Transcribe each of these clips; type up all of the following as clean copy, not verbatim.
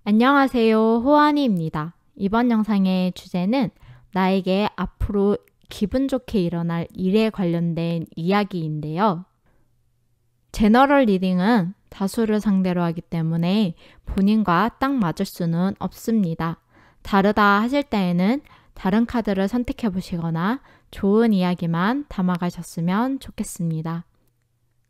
안녕하세요. 호환이입니다. 이번 영상의 주제는 나에게 앞으로 기분 좋게 일어날 일에 관련된 이야기인데요. 제너럴 리딩은 다수를 상대로 하기 때문에 본인과 딱 맞을 수는 없습니다. 다르다 하실 때에는 다른 카드를 선택해 보시거나 좋은 이야기만 담아가셨으면 좋겠습니다.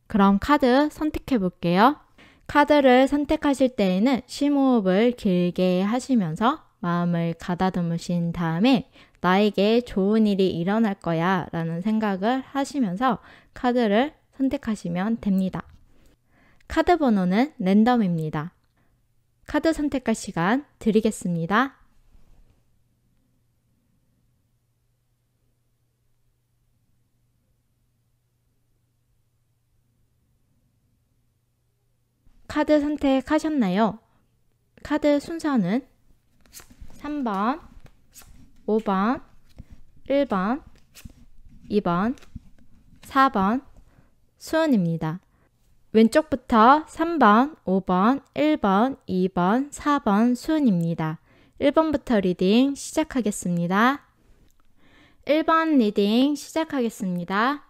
그럼 카드 선택해 볼게요. 카드를 선택하실 때에는 심호흡을 길게 하시면서 마음을 가다듬으신 다음에 나에게 좋은 일이 일어날 거야 라는 생각을 하시면서 카드를 선택하시면 됩니다. 카드 번호는 랜덤입니다. 카드 선택할 시간 드리겠습니다. 카드 선택하셨나요? 카드 순서는 3번, 5번, 1번, 2번, 4번 수은입니다. 왼쪽부터 3번, 5번, 1번, 2번, 4번 수은입니다. 1번부터 리딩 시작하겠습니다. 1번 리딩 시작하겠습니다.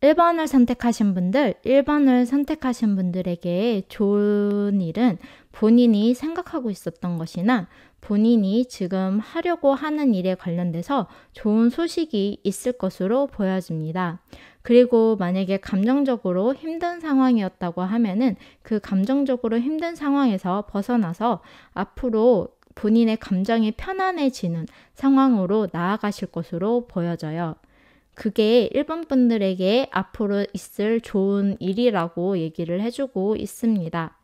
1번을 선택하신 분들, 1번을 선택하신 분들에게 좋은 일은 본인이 생각하고 있었던 것이나 본인이 지금 하려고 하는 일에 관련돼서 좋은 소식이 있을 것으로 보여집니다. 그리고 만약에 감정적으로 힘든 상황이었다고 하면은 그 감정적으로 힘든 상황에서 벗어나서 앞으로 본인의 감정이 편안해지는 상황으로 나아가실 것으로 보여져요. 그게 1번 분들에게 앞으로 있을 좋은 일이라고 얘기를 해주고 있습니다.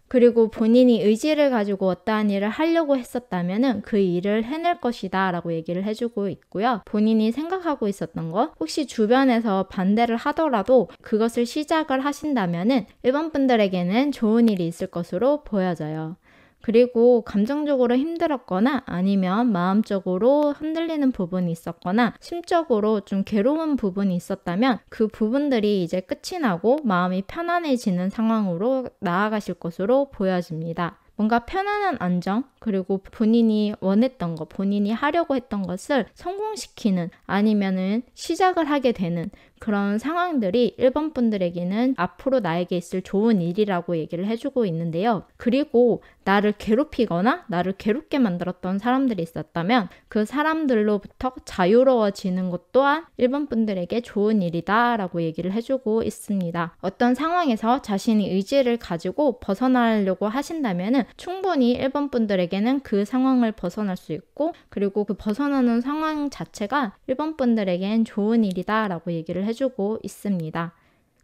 그리고 본인이 의지를 가지고 어떠한 일을 하려고 했었다면 그 일을 해낼 것이다 라고 얘기를 해주고 있고요. 본인이 생각하고 있었던 것, 혹시 주변에서 반대를 하더라도 그것을 시작을 하신다면 1번 분들에게는 좋은 일이 있을 것으로 보여져요. 그리고 감정적으로 힘들었거나 아니면 마음적으로 흔들리는 부분이 있었거나 심적으로 좀 괴로운 부분이 있었다면 그 부분들이 이제 끝이 나고 마음이 편안해지는 상황으로 나아가실 것으로 보여집니다. 뭔가 편안한 안정, 그리고 본인이 원했던 것, 본인이 하려고 했던 것을 성공시키는 아니면은 시작을 하게 되는 그런 상황들이 1번 분들에게는 앞으로 나에게 있을 좋은 일이라고 얘기를 해주고 있는데요. 그리고 나를 괴롭히거나 나를 괴롭게 만들었던 사람들이 있었다면 그 사람들로부터 자유로워지는 것 또한 1번 분들에게 좋은 일이다 라고 얘기를 해주고 있습니다. 어떤 상황에서 자신이 의지를 가지고 벗어나려고 하신다면 충분히 1번 분들에게는 그 상황을 벗어날 수 있고 그리고 그 벗어나는 상황 자체가 1번 분들에겐 좋은 일이다 라고 얘기를 해주고 있습니다.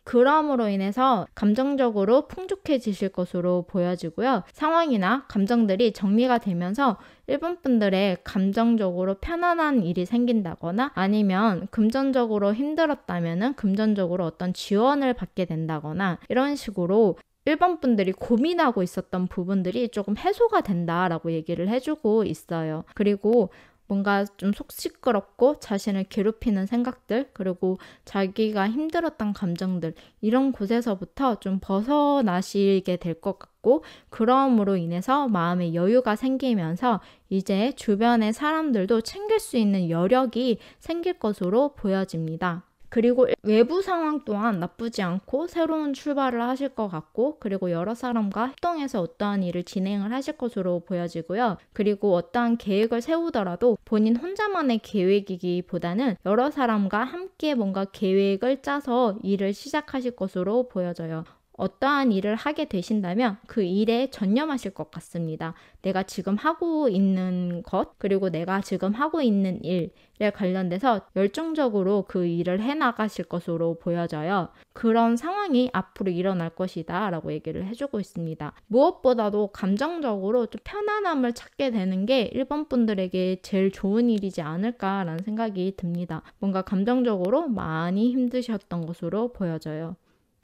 그럼으로 인해서 감정적으로 풍족해지실 것으로 보여지고요. 상황이나 감정들이 정리가 되면서 1번 분들의 감정적으로 편안한 일이 생긴다거나 아니면 금전적으로 힘들었다면 금전적으로 어떤 지원을 받게 된다거나 이런 식으로 1번 분들이 고민하고 있었던 부분들이 조금 해소가 된다라고 얘기를 해주고 있어요. 그리고 뭔가 좀 속 시끄럽고 자신을 괴롭히는 생각들 그리고 자기가 힘들었던 감정들 이런 곳에서부터 좀 벗어나시게 될 것 같고 그럼으로 인해서 마음의 여유가 생기면서 이제 주변의 사람들도 챙길 수 있는 여력이 생길 것으로 보여집니다. 그리고 외부 상황 또한 나쁘지 않고 새로운 출발을 하실 것 같고 그리고 여러 사람과 협동해서 어떠한 일을 진행을 하실 것으로 보여지고요. 그리고 어떠한 계획을 세우더라도 본인 혼자만의 계획이기보다는 여러 사람과 함께 뭔가 계획을 짜서 일을 시작하실 것으로 보여져요. 어떠한 일을 하게 되신다면 그 일에 전념하실 것 같습니다. 내가 지금 하고 있는 것 그리고 내가 지금 하고 있는 일에 관련돼서 열정적으로 그 일을 해나가실 것으로 보여져요. 그런 상황이 앞으로 일어날 것이다 라고 얘기를 해주고 있습니다. 무엇보다도 감정적으로 좀 편안함을 찾게 되는 게 1번 분들에게 제일 좋은 일이지 않을까라는 생각이 듭니다. 뭔가 감정적으로 많이 힘드셨던 것으로 보여져요.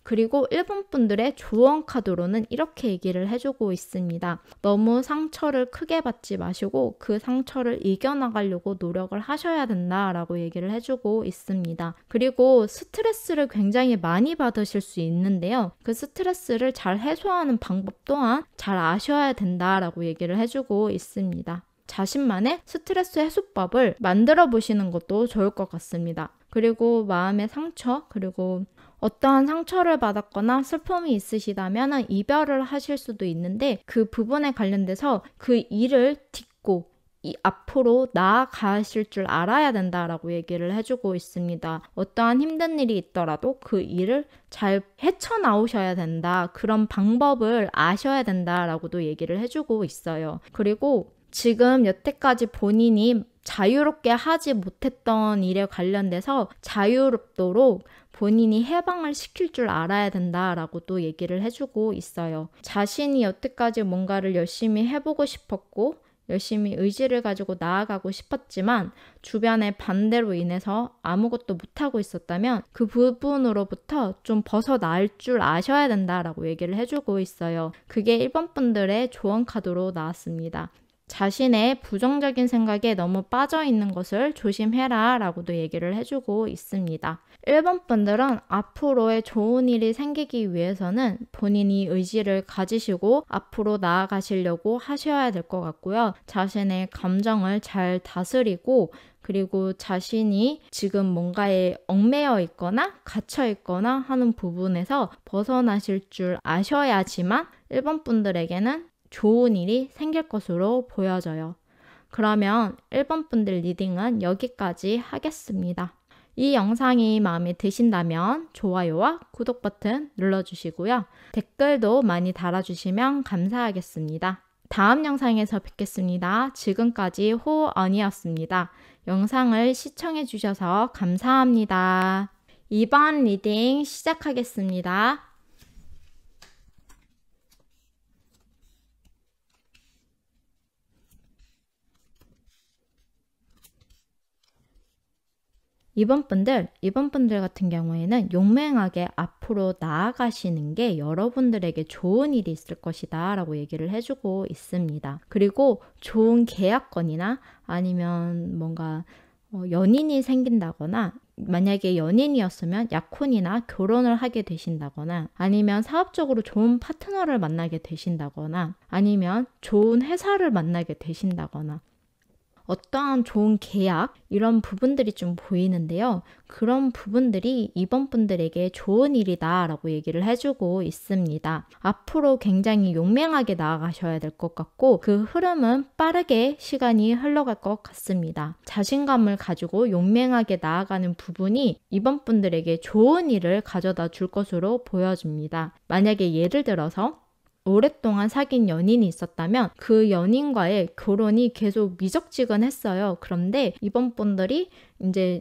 그리고 1번 분들의 조언 카드로는 이렇게 얘기를 해주고 있습니다. 너무 상처를 크게 받지 마시고 그 상처를 이겨나가려고 노력을 하셔야 된다라고 얘기를 해주고 있습니다. 그리고 스트레스를 굉장히 많이 받으실 수 있는데요. 그 스트레스를 잘 해소하는 방법 또한 잘 아셔야 된다라고 얘기를 해주고 있습니다. 자신만의 스트레스 해소법을 만들어 보시는 것도 좋을 것 같습니다. 그리고 마음의 상처, 그리고 어떠한 상처를 받았거나 슬픔이 있으시다면 이별을 하실 수도 있는데 그 부분에 관련돼서 그 일을 딛고 앞으로 나아가실 줄 알아야 된다라고 얘기를 해주고 있습니다. 어떠한 힘든 일이 있더라도 그 일을 잘 헤쳐나오셔야 된다. 그런 방법을 아셔야 된다라고도 얘기를 해주고 있어요. 그리고 지금 여태까지 본인이 자유롭게 하지 못했던 일에 관련돼서 자유롭도록 본인이 해방을 시킬 줄 알아야 된다라고 또 얘기를 해주고 있어요. 자신이 여태까지 뭔가를 열심히 해보고 싶었고 열심히 의지를 가지고 나아가고 싶었지만 주변의 반대로 인해서 아무것도 못하고 있었다면 그 부분으로부터 좀 벗어날 줄 아셔야 된다라고 얘기를 해주고 있어요. 그게 1번 분들의 조언 카드로 나왔습니다. 자신의 부정적인 생각에 너무 빠져있는 것을 조심해라 라고도 얘기를 해주고 있습니다. 1번 분들은 앞으로의 좋은 일이 생기기 위해서는 본인이 의지를 가지시고 앞으로 나아가시려고 하셔야 될 것 같고요. 자신의 감정을 잘 다스리고 그리고 자신이 지금 뭔가에 얽매여 있거나 갇혀 있거나 하는 부분에서 벗어나실 줄 아셔야지만 1번 분들에게는 좋은 일이 생길 것으로 보여져요. 그러면 1번 분들 리딩은 여기까지 하겠습니다. 이 영상이 마음에 드신다면 좋아요와 구독 버튼 눌러주시고요. 댓글도 많이 달아주시면 감사하겠습니다. 다음 영상에서 뵙겠습니다. 지금까지 호언이었습니다. 영상을 시청해주셔서 감사합니다. 2번 리딩 시작하겠습니다. 이번 분들 같은 경우에는 용맹하게 앞으로 나아가시는 게 여러분들에게 좋은 일이 있을 것이다 라고 얘기를 해주고 있습니다. 그리고 좋은 계약건이나 아니면 뭔가 연인이 생긴다거나 만약에 연인이었으면 약혼이나 결혼을 하게 되신다거나 아니면 사업적으로 좋은 파트너를 만나게 되신다거나 아니면 좋은 회사를 만나게 되신다거나 어떠한 좋은 계약 이런 부분들이 좀 보이는데요. 그런 부분들이 이번 분들에게 좋은 일이다 라고 얘기를 해주고 있습니다. 앞으로 굉장히 용맹하게 나아가셔야 될 것 같고 그 흐름은 빠르게 시간이 흘러갈 것 같습니다. 자신감을 가지고 용맹하게 나아가는 부분이 이번 분들에게 좋은 일을 가져다 줄 것으로 보여집니다. 만약에 예를 들어서 오랫동안 사귄 연인이 있었다면 그 연인과의 결혼이 계속 미적지근했어요. 그런데 이번 분들이 이제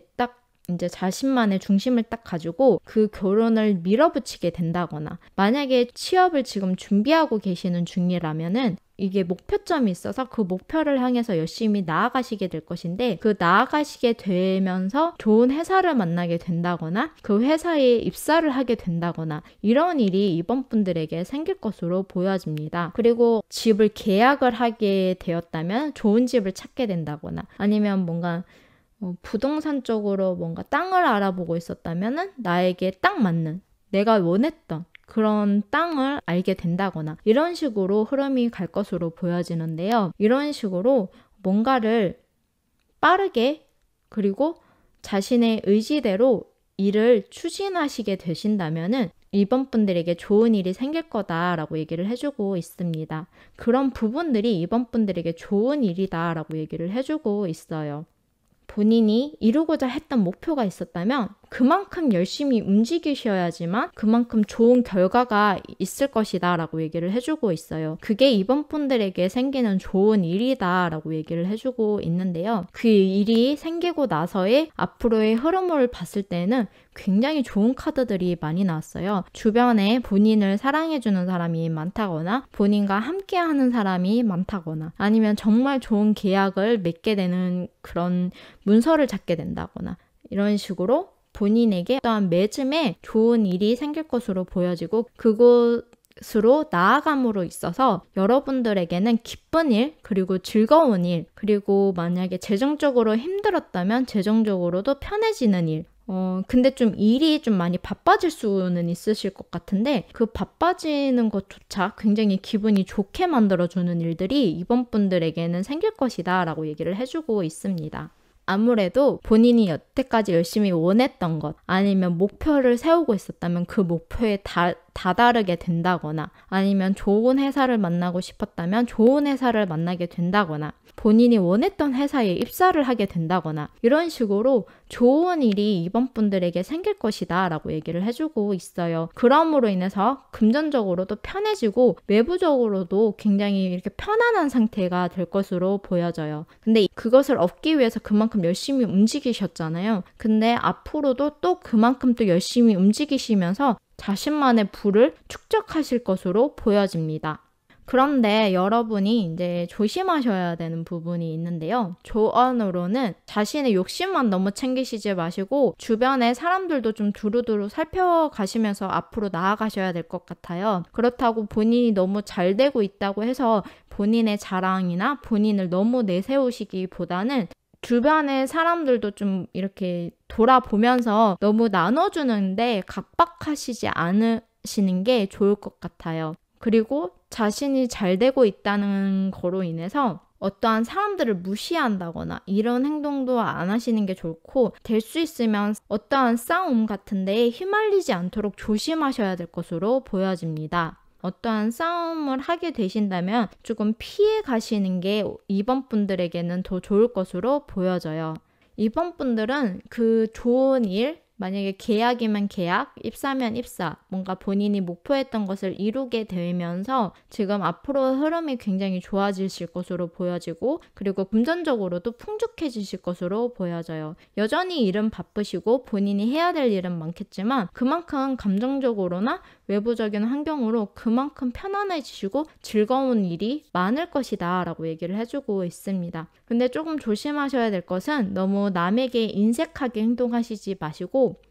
자신만의 중심을 딱 가지고 그 결혼을 밀어붙이게 된다거나 만약에 취업을 지금 준비하고 계시는 중이라면은 이게 목표점이 있어서 그 목표를 향해서 열심히 나아가시게 될 것인데 그 나아가시게 되면서 좋은 회사를 만나게 된다거나 그 회사에 입사를 하게 된다거나 이런 일이 이번 분들에게 생길 것으로 보여집니다. 그리고 집을 계약을 하게 되었다면 좋은 집을 찾게 된다거나 아니면 뭔가 부동산 쪽으로 뭔가 땅을 알아보고 있었다면 나에게 딱 맞는 내가 원했던 그런 땅을 알게 된다거나 이런 식으로 흐름이 갈 것으로 보여지는데요. 이런 식으로 뭔가를 빠르게 그리고 자신의 의지대로 일을 추진하시게 되신다면은 이번 분들에게 좋은 일이 생길 거다라고 얘기를 해주고 있습니다. 그런 부분들이 이번 분들에게 좋은 일이다라고 얘기를 해주고 있어요. 본인이 이루고자 했던 목표가 있었다면 그만큼 열심히 움직이셔야지만 그만큼 좋은 결과가 있을 것이다 라고 얘기를 해주고 있어요. 그게 이번 분들에게 생기는 좋은 일이다 라고 얘기를 해주고 있는데요. 그 일이 생기고 나서의 앞으로의 흐름을 봤을 때는 굉장히 좋은 카드들이 많이 나왔어요. 주변에 본인을 사랑해주는 사람이 많다거나 본인과 함께하는 사람이 많다거나 아니면 정말 좋은 계약을 맺게 되는 그런 문서를 잡게 된다거나 이런 식으로 본인에게 어떠한 매즘에 좋은 일이 생길 것으로 보여지고 그곳으로 나아감으로 있어서 여러분들에게는 기쁜 일, 그리고 즐거운 일, 그리고 만약에 재정적으로 힘들었다면 재정적으로도 편해지는 일, 근데 좀 일이 좀 많이 바빠질 수는 있으실 것 같은데 그 바빠지는 것조차 굉장히 기분이 좋게 만들어주는 일들이 이번 분들에게는 생길 것이다 라고 얘기를 해주고 있습니다. 아무래도 본인이 여태까지 열심히 원했던 것 아니면 목표를 세우고 있었다면 그 목표에 다다르게 된다거나 아니면 좋은 회사를 만나고 싶었다면 좋은 회사를 만나게 된다거나 본인이 원했던 회사에 입사를 하게 된다거나 이런 식으로 좋은 일이 이번 분들에게 생길 것이다 라고 얘기를 해주고 있어요. 그럼으로 인해서 금전적으로도 편해지고 외부적으로도 굉장히 이렇게 편안한 상태가 될 것으로 보여져요. 근데 그것을 얻기 위해서 그만큼 열심히 움직이셨잖아요. 근데 앞으로도 또 그만큼 또 열심히 움직이시면서 자신만의 부를 축적하실 것으로 보여집니다. 그런데 여러분이 이제 조심하셔야 되는 부분이 있는데요. 조언으로는 자신의 욕심만 너무 챙기시지 마시고 주변의 사람들도 좀 두루두루 살펴가시면서 앞으로 나아가셔야 될 것 같아요. 그렇다고 본인이 너무 잘 되고 있다고 해서 본인의 자랑이나 본인을 너무 내세우시기보다는 주변의 사람들도 좀 이렇게 돌아보면서 너무 나눠주는데 각박하시지 않으시는 게 좋을 것 같아요. 그리고 자신이 잘 되고 있다는 거로 인해서 어떠한 사람들을 무시한다거나 이런 행동도 안 하시는 게 좋고 될 수 있으면 어떠한 싸움 같은 데에 휘말리지 않도록 조심하셔야 될 것으로 보여집니다. 어떠한 싸움을 하게 되신다면 조금 피해 가시는 게 이번 분들에게는 더 좋을 것으로 보여져요. 이번 분들은 그 좋은 일, 만약에 계약이면 계약, 입사면 입사, 뭔가 본인이 목표했던 것을 이루게 되면서 지금 앞으로 흐름이 굉장히 좋아지실 것으로 보여지고 그리고 금전적으로도 풍족해지실 것으로 보여져요. 여전히 일은 바쁘시고 본인이 해야 될 일은 많겠지만 그만큼 감정적으로나 외부적인 환경으로 그만큼 편안해지시고 즐거운 일이 많을 것이다 라고 얘기를 해주고 있습니다. 근데 조금 조심하셔야 될 것은 너무 남에게 인색하게 행동하시지 마시고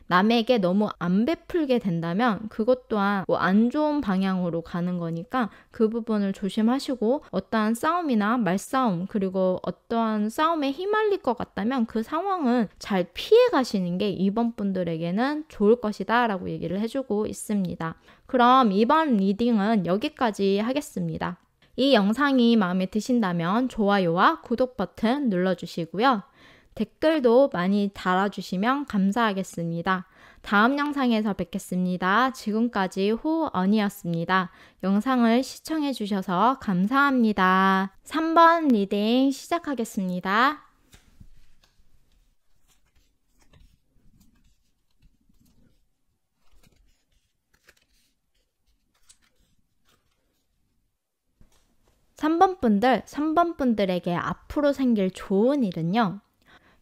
남에게 너무 안 베풀게 된다면 그것 또한 안 좋은 방향으로 가는 거니까 그 부분을 조심하시고 어떠한 싸움이나 말싸움 그리고 어떠한 싸움에 휘말릴 것 같다면 그 상황은 잘 피해 가시는 게 이번 분들에게는 좋을 것이다 라고 얘기를 해주고 있습니다. 그럼 이번 리딩은 여기까지 하겠습니다. 이 영상이 마음에 드신다면 좋아요와 구독 버튼 눌러주시고요. 댓글도 많이 달아주시면 감사하겠습니다. 다음 영상에서 뵙겠습니다. 지금까지 호언이었습니다. 영상을 시청해주셔서 감사합니다. 3번 리딩 시작하겠습니다. 삼번 분들에게 앞으로 생길 좋은 일은요.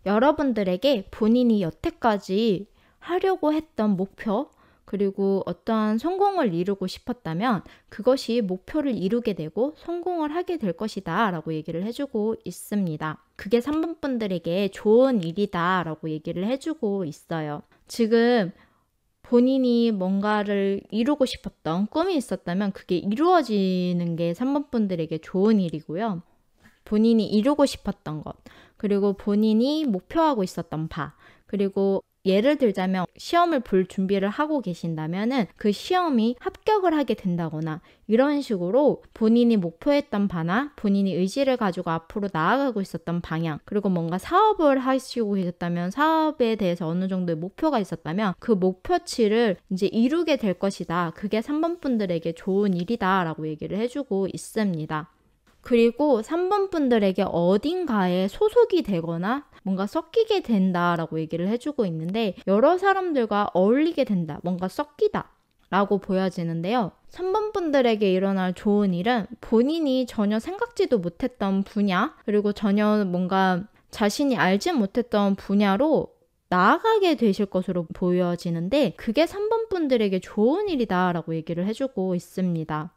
여러분들에게 본인이 여태까지 하려고 했던 목표 그리고 어떠한 성공을 이루고 싶었다면 그것이 목표를 이루게 되고 성공을 하게 될 것이다 라고 얘기를 해주고 있습니다. 그게 3번 분들에게 좋은 일이다 라고 얘기를 해주고 있어요. 지금 본인이 뭔가를 이루고 싶었던 꿈이 있었다면 그게 이루어지는 게 3번 분들에게 좋은 일이고요. 본인이 이루고 싶었던 것, 그리고 본인이 목표하고 있었던 바, 그리고 예를 들자면 시험을 볼 준비를 하고 계신다면은 그 시험이 합격을 하게 된다거나 이런 식으로 본인이 목표했던 바나 본인이 의지를 가지고 앞으로 나아가고 있었던 방향 그리고 뭔가 사업을 하시고 계셨다면 사업에 대해서 어느 정도의 목표가 있었다면 그 목표치를 이제 이루게 될 것이다. 그게 3번 분들에게 좋은 일이다 라고 얘기를 해주고 있습니다. 그리고 3번 분들에게 어딘가에 소속이 되거나 뭔가 섞이게 된다라고 얘기를 해주고 있는데 여러 사람들과 어울리게 된다, 뭔가 섞이다 라고 보여지는데요. 3번 분들에게 일어날 좋은 일은 본인이 전혀 생각지도 못했던 분야 그리고 전혀 뭔가 자신이 알지 못했던 분야로 나아가게 되실 것으로 보여지는데 그게 3번 분들에게 좋은 일이다 라고 얘기를 해주고 있습니다.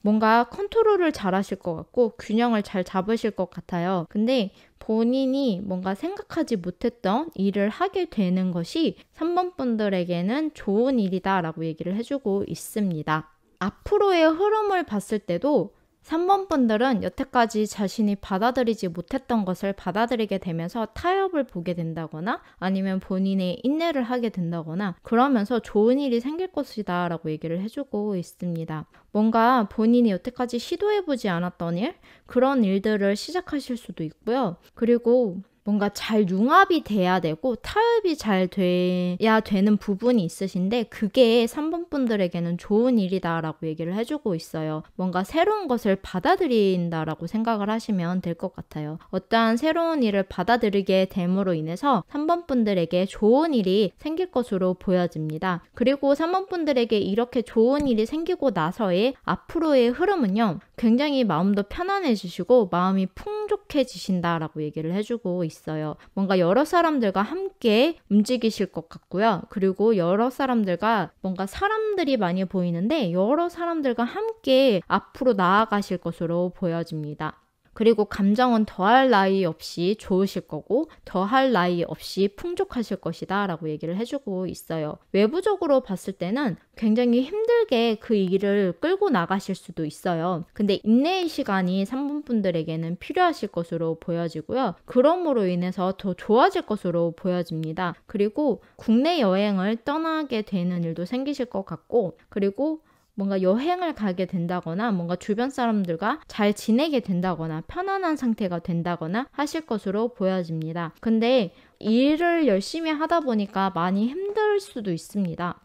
뭔가 컨트롤을 잘 하실 것 같고 균형을 잘 잡으실 것 같아요. 근데 본인이 뭔가 생각하지 못했던 일을 하게 되는 것이 3번 분들에게는 좋은 일이다 라고 얘기를 해주고 있습니다. 앞으로의 흐름을 봤을 때도 3번 분들은 여태까지 자신이 받아들이지 못했던 것을 받아들이게 되면서 타협을 보게 된다거나 아니면 본인의 인내를 하게 된다거나 그러면서 좋은 일이 생길 것이다 라고 얘기를 해주고 있습니다. 뭔가 본인이 여태까지 시도해보지 않았던 일, 그런 일들을 시작하실 수도 있고요. 그리고 뭔가 잘 융합이 돼야 되고 타협이 잘 돼야 되는 부분이 있으신데 그게 3번 분들에게는 좋은 일이다라고 얘기를 해주고 있어요. 뭔가 새로운 것을 받아들인다라고 생각을 하시면 될 것 같아요. 어떠한 새로운 일을 받아들이게 됨으로 인해서 3번 분들에게 좋은 일이 생길 것으로 보여집니다. 그리고 3번 분들에게 이렇게 좋은 일이 생기고 나서의 앞으로의 흐름은요. 굉장히 마음도 편안해지시고 마음이 풍족해지신다라고 얘기를 해주고 있어요. 뭔가 여러 사람들과 함께 움직이실 것 같고요. 그리고 여러 사람들과 뭔가 사람들이 많이 보이는데 여러 사람들과 함께 앞으로 나아가실 것으로 보여집니다. 그리고 감정은 더할 나위 없이 좋으실 거고 더할 나위 없이 풍족하실 것이다 라고 얘기를 해주고 있어요. 외부적으로 봤을 때는 굉장히 힘들게 그 일을 끌고 나가실 수도 있어요. 근데 인내의 시간이 3번 분들에게는 필요하실 것으로 보여지고요. 그럼으로 인해서 더 좋아질 것으로 보여집니다. 그리고 국내 여행을 떠나게 되는 일도 생기실 것 같고 그리고 뭔가 여행을 가게 된다거나 뭔가 주변 사람들과 잘 지내게 된다거나 편안한 상태가 된다거나 하실 것으로 보여집니다. 근데 일을 열심히 하다 보니까 많이 힘들 수도 있습니다.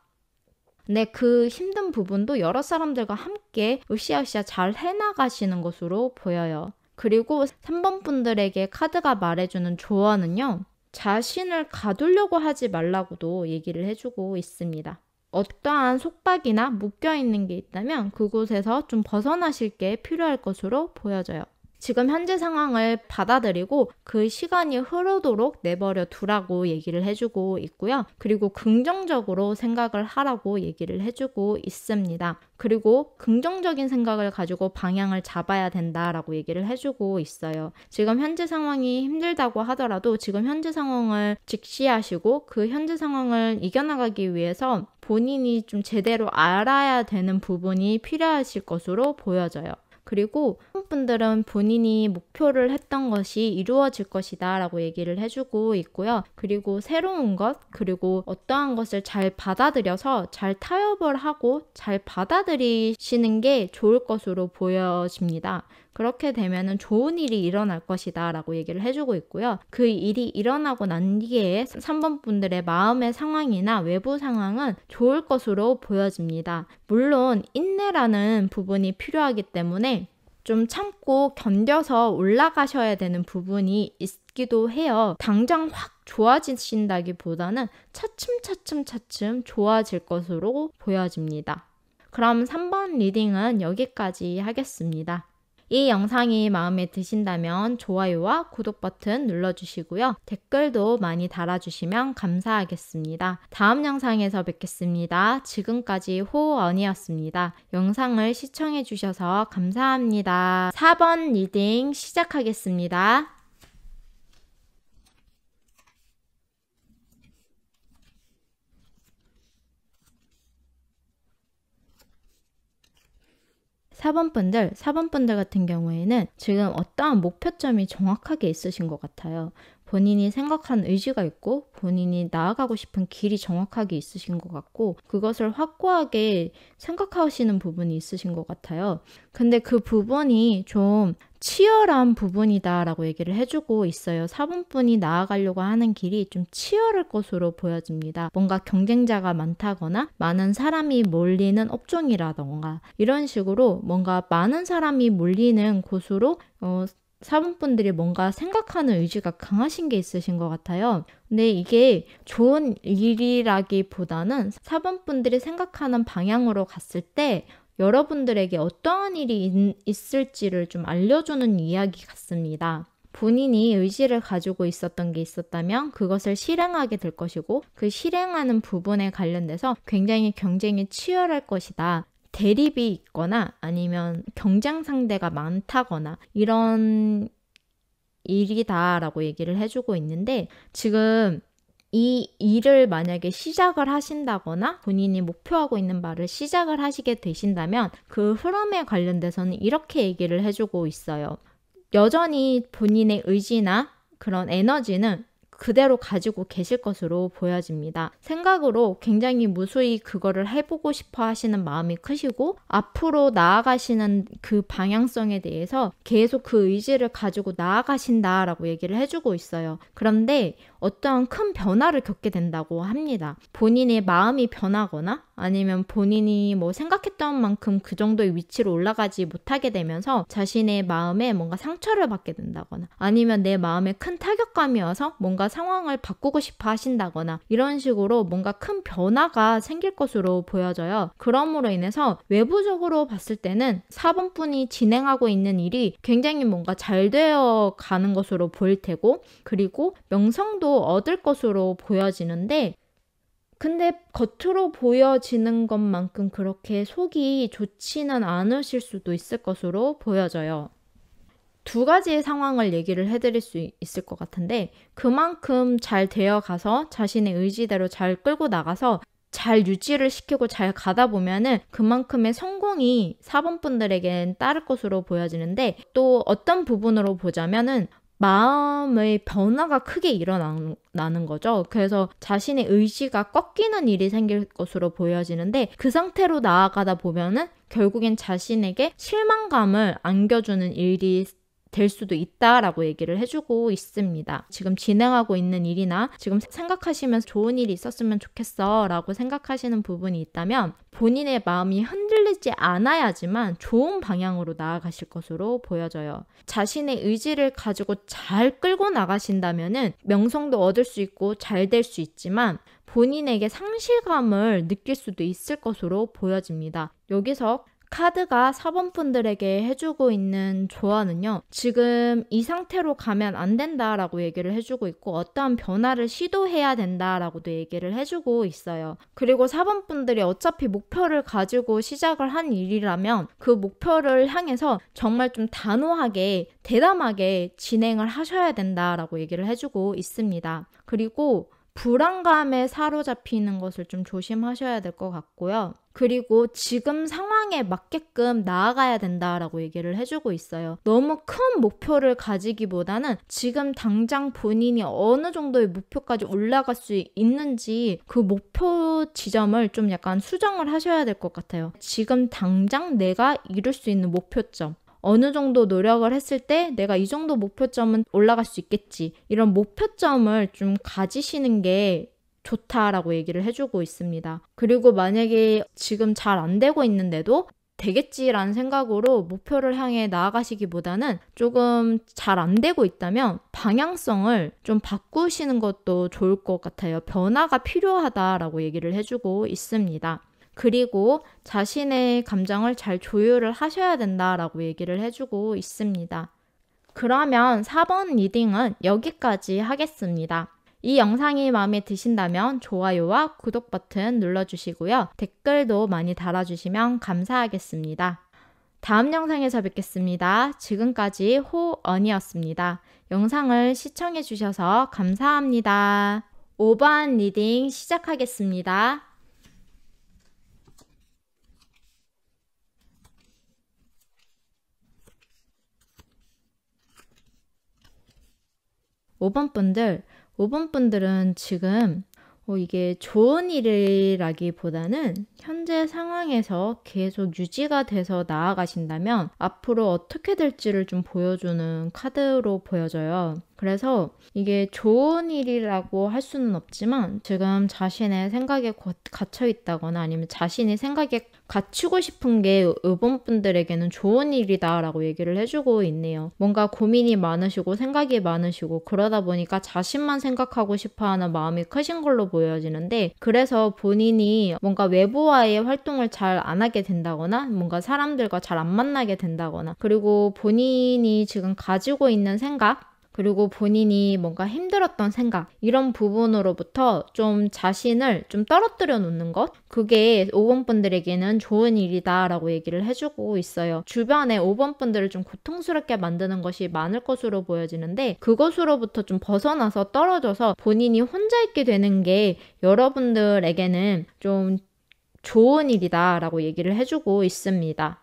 근데 그 힘든 부분도 여러 사람들과 함께 으쌰으쌰 잘 해나가시는 것으로 보여요. 그리고 3번 분들에게 카드가 말해주는 조언은요. 자신을 가두려고 하지 말라고도 얘기를 해주고 있습니다. 어떠한 속박이나 묶여있는 게 있다면 그곳에서 좀 벗어나실 게 필요할 것으로 보여져요. 지금 현재 상황을 받아들이고 그 시간이 흐르도록 내버려 두라고 얘기를 해주고 있고요. 그리고 긍정적으로 생각을 하라고 얘기를 해주고 있습니다. 그리고 긍정적인 생각을 가지고 방향을 잡아야 된다라고 얘기를 해주고 있어요. 지금 현재 상황이 힘들다고 하더라도 지금 현재 상황을 직시하시고 그 현재 상황을 이겨나가기 위해서 본인이 좀 제대로 알아야 되는 부분이 필요하실 것으로 보여져요. 그리고 분들은 본인이 목표를 했던 것이 이루어질 것이다 라고 얘기를 해주고 있고요. 그리고 새로운 것, 그리고 어떠한 것을 잘 받아들여서 잘 타협을 하고 잘 받아들이시는 게 좋을 것으로 보여집니다. 그렇게 되면 좋은 일이 일어날 것이다 라고 얘기를 해주고 있고요. 그 일이 일어나고 난 뒤에 3번 분들의 마음의 상황이나 외부 상황은 좋을 것으로 보여집니다. 물론 인내라는 부분이 필요하기 때문에 좀 참고 견뎌서 올라가셔야 되는 부분이 있기도 해요. 당장 확 좋아지신다기보다는 차츰 좋아질 것으로 보여집니다. 그럼 3번 리딩은 여기까지 하겠습니다. 이 영상이 마음에 드신다면 좋아요와 구독 버튼 눌러주시고요. 댓글도 많이 달아주시면 감사하겠습니다. 다음 영상에서 뵙겠습니다. 지금까지 호언이었습니다. 영상을 시청해주셔서 감사합니다. 4번 리딩 시작하겠습니다. (4번 분들 같은 경우에는 지금 어떠한 목표점이 정확하게 있으신 것 같아요. 본인이 생각한 의지가 있고 본인이 나아가고 싶은 길이 정확하게 있으신 것 같고 그것을 확고하게 생각하시는 부분이 있으신 것 같아요. 근데 그 부분이 좀 치열한 부분이다 라고 얘기를 해주고 있어요. 4번 분이 나아가려고 하는 길이 좀 치열할 것으로 보여집니다. 뭔가 경쟁자가 많다거나 많은 사람이 몰리는 업종이라던가 이런 식으로 뭔가 많은 사람이 몰리는 곳으로 4번 분들이 뭔가 생각하는 의지가 강하신 게 있으신 것 같아요. 근데 이게 좋은 일이라기보다는 4번 분들이 생각하는 방향으로 갔을 때 여러분들에게 어떠한 일이 있을지를 좀 알려주는 이야기 같습니다. 본인이 의지를 가지고 있었던 게 있었다면 그것을 실행하게 될 것이고 그 실행하는 부분에 관련돼서 굉장히 경쟁이 치열할 것이다. 대립이 있거나 아니면 경쟁 상대가 많다거나 이런 일이다라고 얘기를 해주고 있는데, 지금 이 일을 만약에 시작을 하신다거나 본인이 목표하고 있는 말을 시작을 하시게 되신다면 그 흐름에 관련돼서는 이렇게 얘기를 해주고 있어요. 여전히 본인의 의지나 그런 에너지는 그대로 가지고 계실 것으로 보여집니다. 생각으로 굉장히 무수히 그거를 해보고 싶어 하시는 마음이 크시고, 앞으로 나아가시는 그 방향성에 대해서 계속 그 의지를 가지고 나아가신다라고 얘기를 해주고 있어요. 그런데 어떠한 큰 변화를 겪게 된다고 합니다. 본인의 마음이 변하거나 아니면 본인이 뭐 생각했던 만큼 그 정도의 위치로 올라가지 못하게 되면서 자신의 마음에 뭔가 상처를 받게 된다거나 아니면 내 마음에 큰 타격감이 와서 뭔가 상황을 바꾸고 싶어 하신다거나 이런 식으로 뭔가 큰 변화가 생길 것으로 보여져요. 그러므로 인해서 외부적으로 봤을 때는 4번 분이 진행하고 있는 일이 굉장히 뭔가 잘 되어 가는 것으로 보일 테고, 그리고 명성도 얻을 것으로 보여지는데, 근데 겉으로 보여지는 것만큼 그렇게 속이 좋지는 않으실 수도 있을 것으로 보여져요. 두 가지의 상황을 얘기를 해드릴 수 있을 것 같은데, 그만큼 잘 되어 가서 자신의 의지대로 잘 끌고 나가서 잘 유지를 시키고 잘 가다 보면은 그만큼의 성공이 4번 분들에겐 따를 것으로 보여지는데, 또 어떤 부분으로 보자면은 마음의 변화가 크게 일어나는 거죠. 그래서 자신의 의지가 꺾이는 일이 생길 것으로 보여지는데, 그 상태로 나아가다 보면은 결국엔 자신에게 실망감을 안겨주는 일이 될 수도 있다라고 얘기를 해주고 있습니다. 지금 진행하고 있는 일이나 지금 생각하시면서 좋은 일이 있었으면 좋겠어 라고 생각하시는 부분이 있다면 본인의 마음이 흔들리지 않아야지만 좋은 방향으로 나아가실 것으로 보여져요. 자신의 의지를 가지고 잘 끌고 나가신다면은 명성도 얻을 수 있고 잘 될 수 있지만 본인에게 상실감을 느낄 수도 있을 것으로 보여집니다. 여기서 카드가 4번 분들에게 해주고 있는 조언은요, 지금 이 상태로 가면 안 된다라고 얘기를 해주고 있고, 어떠한 변화를 시도해야 된다라고도 얘기를 해주고 있어요. 그리고 4번 분들이 어차피 목표를 가지고 시작을 한 일이라면 그 목표를 향해서 정말 좀 단호하게 대담하게 진행을 하셔야 된다라고 얘기를 해주고 있습니다. 그리고 불안감에 사로잡히는 것을 좀 조심하셔야 될 것 같고요. 그리고 지금 상황에 맞게끔 나아가야 된다라고 얘기를 해주고 있어요. 너무 큰 목표를 가지기보다는 지금 당장 본인이 어느 정도의 목표까지 올라갈 수 있는지 그 목표 지점을 좀 약간 수정을 하셔야 될 것 같아요. 지금 당장 내가 이룰 수 있는 목표점, 어느 정도 노력을 했을 때 내가 이 정도 목표점은 올라갈 수 있겠지, 이런 목표점을 좀 가지시는 게 좋다라고 얘기를 해주고 있습니다. 그리고 만약에 지금 잘 안 되고 있는데도 되겠지라는 생각으로 목표를 향해 나아가시기보다는 조금 잘 안 되고 있다면 방향성을 좀 바꾸시는 것도 좋을 것 같아요. 변화가 필요하다라고 얘기를 해주고 있습니다. 그리고 자신의 감정을 잘 조율을 하셔야 된다라고 얘기를 해주고 있습니다. 그러면 4번 리딩은 여기까지 하겠습니다. 이 영상이 마음에 드신다면 좋아요와 구독 버튼 눌러주시고요. 댓글도 많이 달아주시면 감사하겠습니다. 다음 영상에서 뵙겠습니다. 지금까지 호언이었습니다. 영상을 시청해주셔서 감사합니다. 5번 리딩 시작하겠습니다. 5번 분들은 지금 이게 좋은 일이라기보다는 현재 상황에서 계속 유지가 돼서 나아가신다면 앞으로 어떻게 될지를 좀 보여주는 카드로 보여져요. 그래서 이게 좋은 일이라고 할 수는 없지만 지금 자신의 생각에 갇혀 있다거나 아니면 자신이 생각에 갖추고 싶은 게 5번 분들에게는 좋은 일이다 라고 얘기를 해주고 있네요. 뭔가 고민이 많으시고 생각이 많으시고 그러다 보니까 자신만 생각하고 싶어하는 마음이 크신 걸로 보여지는데, 그래서 본인이 뭔가 외부와의 활동을 잘 안 하게 된다거나 뭔가 사람들과 잘 안 만나게 된다거나, 그리고 본인이 지금 가지고 있는 생각, 그리고 본인이 뭔가 힘들었던 생각, 이런 부분으로부터 좀 자신을 좀 떨어뜨려 놓는 것, 그게 5번 분들에게는 좋은 일이다라고 얘기를 해주고 있어요. 주변에 5번 분들을 좀 고통스럽게 만드는 것이 많을 것으로 보여지는데, 그것으로부터 좀 벗어나서 떨어져서 본인이 혼자 있게 되는 게 여러분들에게는 좀 좋은 일이다라고 얘기를 해주고 있습니다.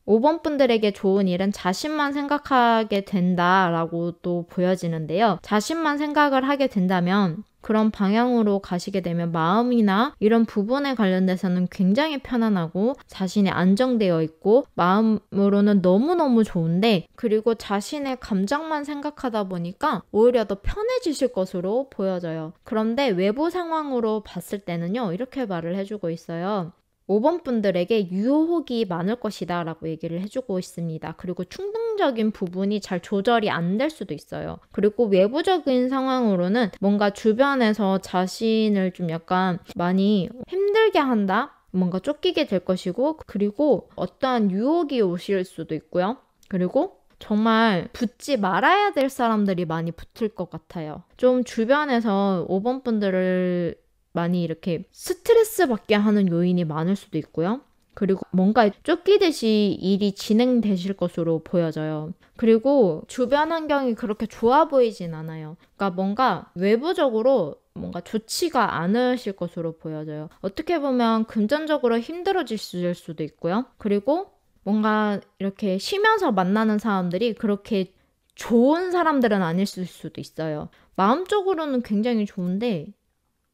5번 분들에게 좋은 일은 자신만 생각하게 된다라고 또 보여지는데요. 자신만 생각을 하게 된다면 그런 방향으로 가시게 되면 마음이나 이런 부분에 관련돼서는 굉장히 편안하고 자신이 안정되어 있고 마음으로는 너무너무 좋은데, 그리고 자신의 감정만 생각하다 보니까 오히려 더 편해지실 것으로 보여져요. 그런데 외부 상황으로 봤을 때는요, 이렇게 말을 해주고 있어요. 5번 분들에게 유혹이 많을 것이다 라고 얘기를 해주고 있습니다. 그리고 충동적인 부분이 잘 조절이 안 될 수도 있어요. 그리고 외부적인 상황으로는 뭔가 주변에서 자신을 좀 약간 많이 힘들게 한다? 뭔가 쫓기게 될 것이고, 그리고 어떠한 유혹이 오실 수도 있고요. 그리고 정말 붙지 말아야 될 사람들이 많이 붙을 것 같아요. 좀 주변에서 5번 분들을 많이 이렇게 스트레스 받게 하는 요인이 많을 수도 있고요. 그리고 뭔가 쫓기듯이 일이 진행되실 것으로 보여져요. 그리고 주변 환경이 그렇게 좋아 보이진 않아요. 그러니까 뭔가 외부적으로 뭔가 좋지가 않으실 것으로 보여져요. 어떻게 보면 금전적으로 힘들어질 수도 있고요. 그리고 뭔가 이렇게 쉬면서 만나는 사람들이 그렇게 좋은 사람들은 아닐 수도 있어요. 마음적으로는 굉장히 좋은데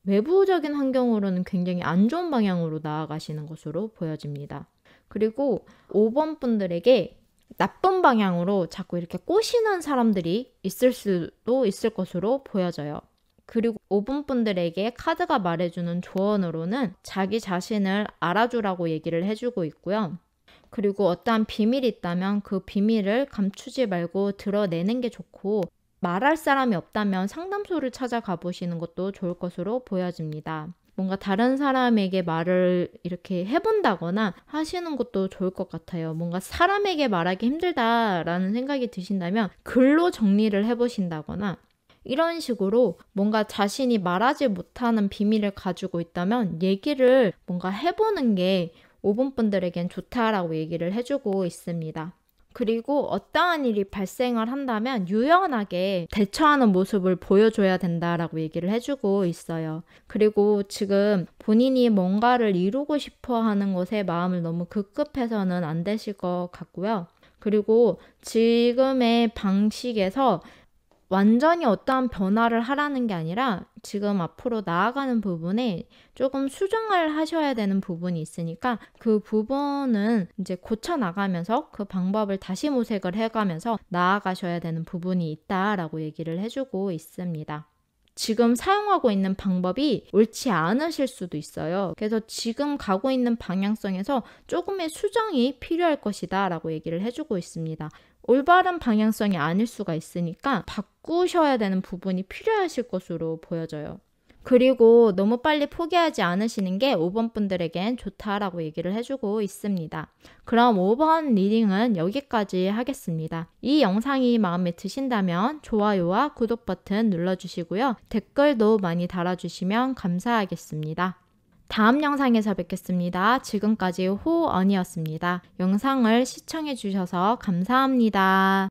외부적인 환경으로는 굉장히 안 좋은 방향으로 나아가시는 것으로 보여집니다. 그리고 5번 분들에게 나쁜 방향으로 자꾸 이렇게 꼬시는 사람들이 있을 수도 있을 것으로 보여져요. 그리고 5번 분들에게 카드가 말해주는 조언으로는 자기 자신을 알아주라고 얘기를 해주고 있고요. 그리고 어떠한 비밀이 있다면 그 비밀을 감추지 말고 드러내는 게 좋고, 말할 사람이 없다면 상담소를 찾아가 보시는 것도 좋을 것으로 보여집니다. 뭔가 다른 사람에게 말을 이렇게 해본다거나 하시는 것도 좋을 것 같아요. 뭔가 사람에게 말하기 힘들다라는 생각이 드신다면 글로 정리를 해보신다거나, 이런 식으로 뭔가 자신이 말하지 못하는 비밀을 가지고 있다면 얘기를 뭔가 해보는 게 5번 분들에겐 좋다라고 얘기를 해주고 있습니다. 그리고 어떠한 일이 발생을 한다면 유연하게 대처하는 모습을 보여줘야 된다라고 얘기를 해주고 있어요. 그리고 지금 본인이 뭔가를 이루고 싶어 하는 것에 마음을 너무 급급해서는 안 되실 것 같고요. 그리고 지금의 방식에서 완전히 어떠한 변화를 하라는 게 아니라 지금 앞으로 나아가는 부분에 조금 수정을 하셔야 되는 부분이 있으니까 그 부분은 이제 고쳐 나가면서 그 방법을 다시 모색을 해가면서 나아가셔야 되는 부분이 있다라고 얘기를 해주고 있습니다. 지금 사용하고 있는 방법이 옳지 않으실 수도 있어요. 그래서 지금 가고 있는 방향성에서 조금의 수정이 필요할 것이다 라고 얘기를 해주고 있습니다. 올바른 방향성이 아닐 수가 있으니까 바꾸셔야 되는 부분이 필요하실 것으로 보여져요. 그리고 너무 빨리 포기하지 않으시는 게 5번 분들에겐 좋다라고 얘기를 해주고 있습니다. 그럼 5번 리딩은 여기까지 하겠습니다. 이 영상이 마음에 드신다면 좋아요와 구독 버튼 눌러주시고요. 댓글도 많이 달아주시면 감사하겠습니다. 다음 영상에서 뵙겠습니다. 지금까지 호언이었습니다. 영상을 시청해주셔서 감사합니다.